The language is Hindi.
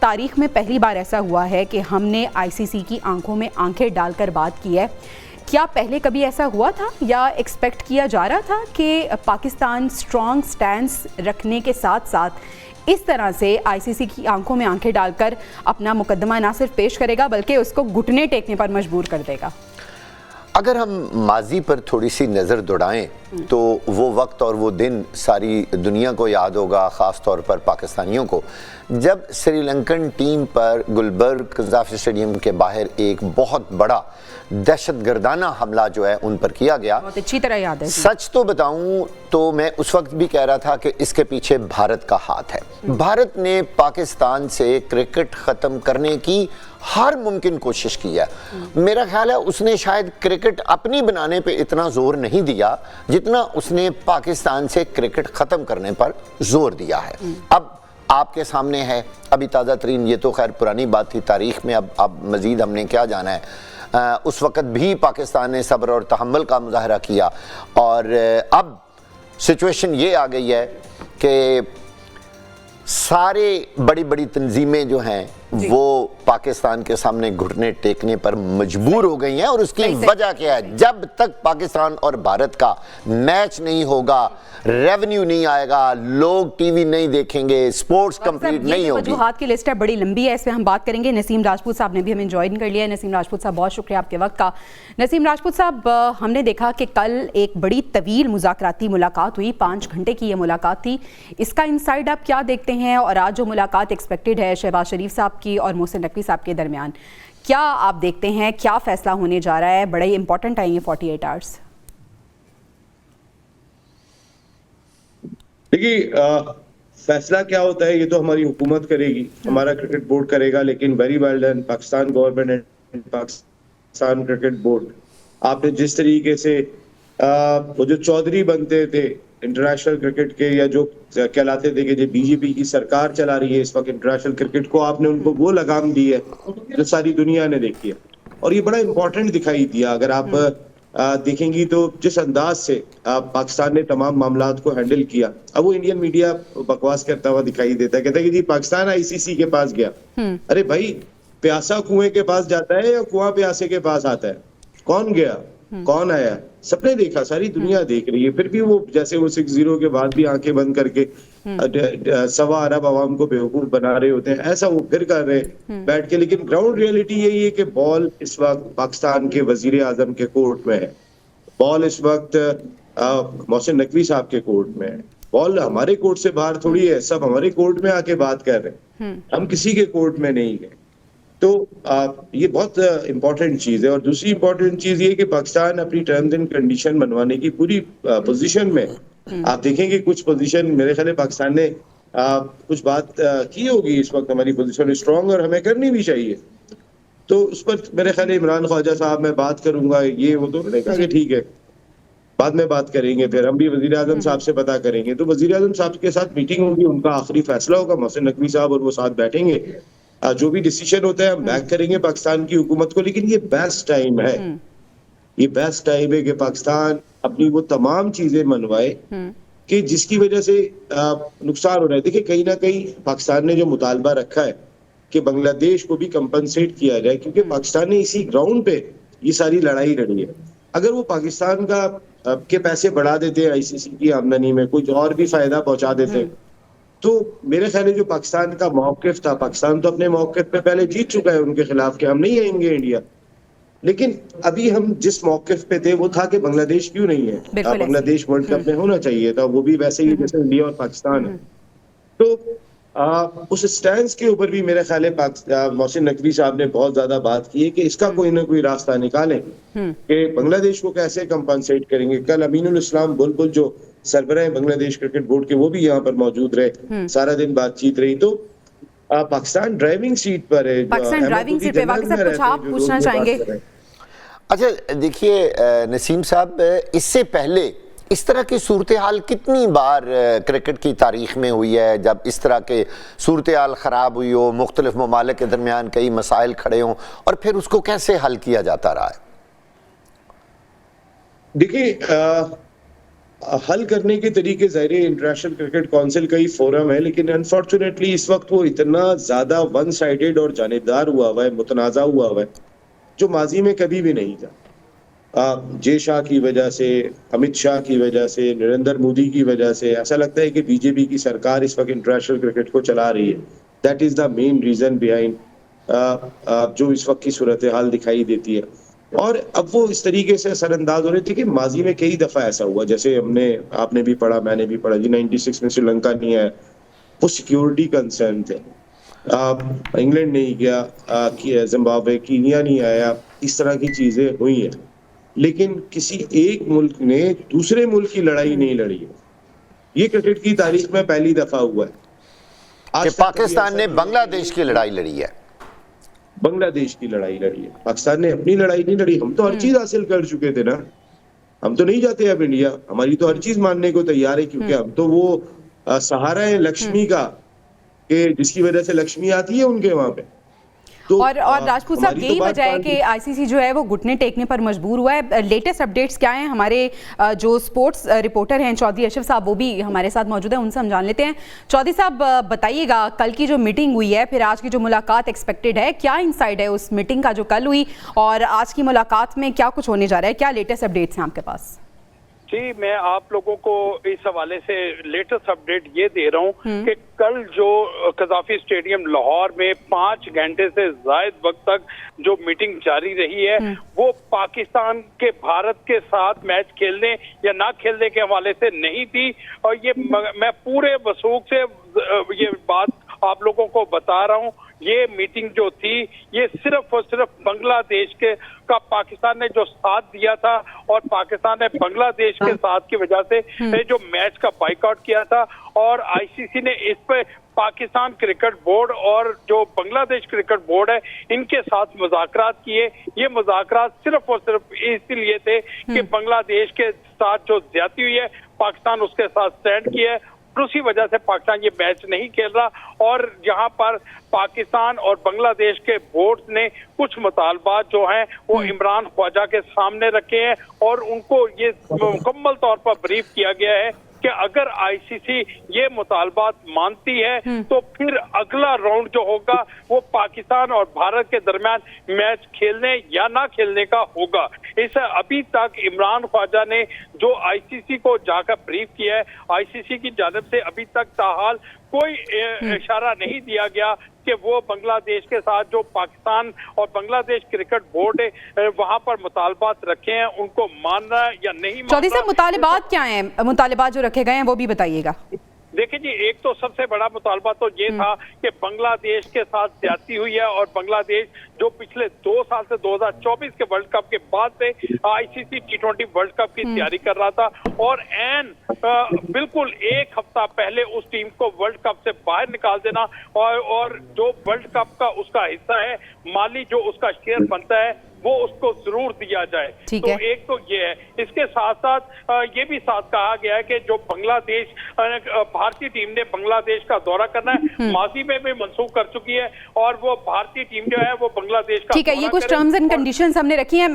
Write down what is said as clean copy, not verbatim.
तारीख में पहली बार ऐसा हुआ है कि हमने आईसीसी की आंखों में आंखें डालकर बात की है। क्या पहले कभी ऐसा हुआ था या एक्सपेक्ट किया जा रहा था कि पाकिस्तान स्ट्रॉन्ग स्टैंस रखने के साथ साथ इस तरह से आईसीसी की आंखों में आंखें डालकर अपना मुकदमा ना सिर्फ पेश करेगा बल्कि उसको घुटने टेकने पर मजबूर कर देगा? अगर हम माजी पर थोड़ी सी नज़र दौड़ाएं तो वो वक्त और वो दिन सारी दुनिया को याद होगा, ख़ास तौर पर पाकिस्तानियों को, जब श्रीलंकन टीम पर गुलबर्ग कज़ाफ़ी स्टेडियम के बाहर एक बहुत बड़ा दहशतगर्दाना हमला जो है उन पर किया गया। बहुत अच्छी तरह याद है। सच तो बताऊं तो मैं उस वक्त भी कह रहा था कि इसके पीछे भारत का हाथ है। भारत ने पाकिस्तान से क्रिकेट ख़त्म करने की हर मुमकिन कोशिश की है। मेरा ख्याल है उसने शायद क्रिकेट अपनी बनाने पे इतना जोर नहीं दिया जितना उसने पाकिस्तान से क्रिकेट ख़त्म करने पर जोर दिया है। अब आपके सामने है अभी ताज़ा तरीन, ये तो खैर पुरानी बात थी तारीख में, अब मज़ीद हमने क्या जाना है। उस वक़्त भी पाकिस्तान ने सब्र और तहम्मुल का मुजाहरा किया और अब सिचुएशन ये आ गई है कि सारे बड़ी बड़ी तंजीमें जो हैं वो पाकिस्तान के सामने घुटने टेकने पर मजबूर हो गई हैं। और उसकी वजह क्या है? जब तक पाकिस्तान और भारत का मैच नहीं होगा, रेवेन्यू नहीं आएगा, लोग टीवी नहीं देखेंगे, स्पोर्ट्स कंप्लीट नहीं होगी। वजूहात की लिस्ट है, बड़ी लंबी है, इसमें हम बात करेंगे। नसीम राजपूत साहब ने भी हमें ज्वाइन कर लिया है। नसीम राजपूत साहब, बहुत शुक्रिया आपके वक्त का। नसीम राजपूत साहब, हमने देखा कि कल एक बड़ी तवील मुज़ाकराती मुलाकात हुई, 5 घंटे की ये मुलाकात थी। इसका इनसाइड आप क्या देखते हैं? और आज जो मुलाकात एक्सपेक्टेड है शहबाज शरीफ साहब की और मोहसिन नकवी साहब के दरमियान, क्या आप देखते हैं क्या फैसला होने जा रहा है? बड़े इंपॉर्टेंट है ये 48 आवर्स। देखिए, फैसला क्या होता है ये तो हमारी हुकूमत करेगी, हमारा क्रिकेट बोर्ड करेगा। लेकिन very well done Pakistan government and Pakistan cricket board. आपने जिस तरीके से वो जो चौधरी बनते थे इंटरनेशनल क्रिकेट के, या जो कहलाते थे कि जो बीजेपी की सरकार चला रही है इस वक्त इंटरनेशनल क्रिकेट को, आपने उनको वो लगाम दी है जो सारी दुनिया ने देखी है। और ये बड़ा इंपॉर्टेंट दिखाई दिया। अगर आप देखेंगी तो जिस अंदाज से पाकिस्तान ने तमाम मामलात को हैंडल किया, अब वो इंडियन मीडिया बकवास करता हुआ दिखाई देता है, कहता है कि जी पाकिस्तान आईसीसी के पास गया। अरे भाई, प्यासा कुएं के पास जाता है या कुआं प्यासे के पास आता है? कौन गया, कौन आया, सबने देखा, सारी दुनिया देख रही है। फिर भी वो जैसे वो 6-0 के बाद भी आंखें बंद करके 1.25 अरब आवाम को बेवकूफ बना रहे होते हैं, ऐसा वो फिर कर रहे बैठ के। लेकिन ग्राउंड रियलिटी यही है कि बॉल इस वक्त पाकिस्तान के वजीर आजम के कोर्ट में है, बॉल इस वक्त मोहसिन नकवी साहब के कोर्ट में है। बॉल हमारे कोर्ट से बाहर थोड़ी है, सब हमारे कोर्ट में आके बात कर रहे हैं, हम किसी के कोर्ट में नहीं गए। तो ये बहुत इंपॉर्टेंट चीज है। और दूसरी इंपॉर्टेंट चीज ये कि पाकिस्तान अपनी टर्म्स एंड कंडीशन बनवाने की पूरी पोजीशन में। आप देखेंगे कुछ पोजीशन मेरे ख्याल पाकिस्तान ने कुछ बात की होगी, इस वक्त हमारी पोजीशन स्ट्रांग और हमें करनी भी चाहिए। तो उस पर मेरे ख्याल इमरान ख्वाजा साहब मैं बात करूंगा, ये वो तो मैंने कहा कि ठीक है बाद में बात करेंगे। फिर हम भी वजीर आजम साहब से पता करेंगे। तो वजीर आजम साहब के साथ मीटिंग होगी, उनका आखिरी फैसला होगा, मोहसिन नकवी साहब और वो साथ बैठेंगे, जो भी डिसीजन होता है हम बैक करेंगे पाकिस्तान की हुकूमत को। लेकिन ये बेस्ट टाइम है, ये बेस्ट टाइम है कि पाकिस्तान अपनी वो तमाम चीजें मनवाए कि जिसकी वजह से नुकसान हो रहा है। देखिए, कहीं ना कहीं पाकिस्तान ने जो मुतालबा रखा है कि बांग्लादेश को भी कंपनसेट किया जाए, क्योंकि पाकिस्तान ने इसी ग्राउंड पे ये सारी लड़ाई लड़ी है। अगर वो पाकिस्तान का के पैसे बढ़ा देते हैं आईसीसी की आमदनी में, कुछ और भी फायदा पहुंचा देते, तो मेरे ख्याल है जो पाकिस्तान का मौकिफ था, पाकिस्तान तो अपने मौकिफ पे पहले जीत चुका है उनके खिलाफ कि हम नहीं आएंगे इंडिया। लेकिन अभी हम जिस मौकिफ पे थे वो था कि बांग्लादेश क्यों नहीं है, बांग्लादेश वर्ल्ड कप में होना चाहिए था, वो भी वैसे ही जैसे इंडिया और पाकिस्तान है। तो उस स्टैंड के ऊपर भी मेरे ख्याल है मोहसिन नकवी साहब ने बहुत ज्यादा बात की है कि इसका कोई ना कोई रास्ता निकालें कि बांग्लादेश को कैसे कंपनसेट करेंगे। कल अमीनुल इस्लाम बुलबुल जो सरबराह बांग्लादेश क्रिकेट बोर्ड के, वो भी यहाँ पर मौजूद रहे, सारा दिन बातचीत रही। तो पाकिस्तान ड्राइविंग सीट पर है, पाकिस्तान ड्राइविंग सीट पे। बाकी सब कुछ आप पूछना चाहेंगे? अच्छा देखिए नसीम साहब, इससे पहले इस तरह की सूरत हाल कितनी बार क्रिकेट की तारीख में हुई है जब इस तरह के सूरत हाल ख़राब हुई हो, मुख्तलिफ ममालिक के दरमियान कई मसाइल खड़े हों और फिर उसको कैसे हल किया जाता रहा है? देखिए, हल करने के तरीके ज़ाहिर है इंटरनेशनल क्रिकेट काउंसिल का ही फोरम है, लेकिन अनफॉर्चुनेटली इस वक्त वो इतना ज्यादा वन साइडेड और जानिबदार हुआ है, मुतनाज़ा हुआ है, जो माजी में कभी भी नहीं था। जय शाह की वजह से, अमित शाह की वजह से, नरेंद्र मोदी की वजह से ऐसा लगता है कि बीजेपी की सरकार इस वक्त इंटरनेशनल क्रिकेट को चला रही है। That is the main reason behind जो इस वक्त की सूरत हाल दिखाई देती है। और अब वो इस तरीके से असरअंदाज हो रहे थे कि माजी में कई दफा ऐसा हुआ, जैसे आपने भी पढ़ा, मैंने भी पढ़ा जी, 96 में श्रीलंका नहीं आया, वो सिक्योरिटी कंसर्न थे। इंग्लैंड नहीं गया, जिम्बाब्वे, कीनिया नहीं आया, इस तरह की चीजें हुई हैं, लेकिन किसी एक मुल्क ने दूसरे मुल्क की लड़ाई नहीं लड़ी है। ये क्रिकेट की तारीख में पहली दफा हुआ है कि पाकिस्तान ने बांग्लादेश की लड़ाई लड़ी है। बांग्लादेश की लड़ाई लड़ी है, पाकिस्तान ने अपनी लड़ाई नहीं लड़ी। हम तो हर चीज हासिल कर चुके थे ना, हम तो नहीं जाते अब इंडिया, हमारी तो हर चीज मानने को तैयार है, क्योंकि हम तो वो सहारा है लक्ष्मी का, कि जिसकी वजह से लक्ष्मी आती है उनके वहां पे। तो और राजपूत साहब, यही वजह है कि आईसीसी जो है वो घुटने टेकने पर मजबूर हुआ है। लेटेस्ट अपडेट्स क्या हैं? हमारे जो स्पोर्ट्स रिपोर्टर हैं चौधरी अशरफ साहब, वो भी हमारे साथ मौजूद हैं, उनसे हम जान लेते हैं। चौधरी साहब, बताइएगा, कल की जो मीटिंग हुई है, फिर आज की जो मुलाकात एक्सपेक्टेड है, क्या इनसाइड है उस मीटिंग का जो कल हुई, और आज की मुलाकात में क्या कुछ होने जा रहा है? क्या लेटेस्ट अपडेट्स हैं आपके पास? जी, मैं आप लोगों को इस हवाले से लेटेस्ट अपडेट ये दे रहा हूँ कि कल जो कज़ाफी स्टेडियम लाहौर में 5 घंटे से ज़ायद वक्त तक जो मीटिंग जारी रही है, वो पाकिस्तान के भारत के साथ मैच खेलने या ना खेलने के हवाले से नहीं थी। और ये मैं पूरे वसूख से ये बात आप लोगों को बता रहा हूँ। ये मीटिंग जो थी, ये सिर्फ और सिर्फ बांग्लादेश का पाकिस्तान ने जो साथ दिया था, और पाकिस्तान ने बांग्लादेश के साथ की वजह से जो मैच का बाइकआउट किया था, और आईसीसी ने इस पे पाकिस्तान क्रिकेट बोर्ड और जो बांग्लादेश क्रिकेट बोर्ड है, इनके साथ मुज़ाकरात किए। ये मुज़ाकरात सिर्फ और सिर्फ इसलिए थे कि बांग्लादेश के साथ जो ज्यादती हुई है, पाकिस्तान उसके साथ स्टैंड किया है, उसी वजह से पाकिस्तान ये मैच नहीं खेल रहा। और यहाँ पर पाकिस्तान और बांग्लादेश के बोर्ड ने कुछ मुतालबात जो हैं वो इमरान ख्वाजा के सामने रखे हैं, और उनको ये मुकम्मल तौर पर ब्रीफ किया गया है कि अगर आईसीसी ये मुतालबात मानती है तो फिर अगला राउंड जो होगा वो पाकिस्तान और भारत के दरमियान मैच खेलने या ना खेलने का होगा। इस अभी तक इमरान ख्वाजा ने जो आईसीसी को जाकर ब्रीफ किया है, आईसीसी की जानिब से अभी तक ताहाल कोई इशारा नहीं दिया गया कि वो बांग्लादेश के साथ जो पाकिस्तान और बांग्लादेश क्रिकेट बोर्ड है वहां पर मुतालबात रखे हैं, उनको मानना या नहीं मानना। चौधरी साहब, मुतालिबात क्या हैं? मुतालिबात जो रखे गए हैं वो भी बताइएगा। देखिए जी, एक तो सबसे बड़ा मुतालबा तो ये था कि बांग्लादेश के साथ ज्यादती हुई है, और बांग्लादेश जो पिछले 2 साल से 2024 के वर्ल्ड कप के बाद से आईसीसी T20 वर्ल्ड कप की तैयारी कर रहा था, और बिल्कुल 1 हफ्ता पहले उस टीम को वर्ल्ड कप से बाहर निकाल देना, और जो वर्ल्ड कप का उसका हिस्सा है, माली जो उसका शेयर बनता है, वो उसको जरूर दिया जाए। तो एक तो ये है। इसके साथ साथ ये भी साथ कहा गया है कि जो बांग्लादेश भारतीय टीम ने बांग्लादेश का दौरा करना है, माजी में भी मंसूख कर चुकी है, और वो भारतीय टीम जो है वो बांग्लादेश का ठीक है, ये कुछ टर्म्स एंड कंडीशंस हमने रखी हैं।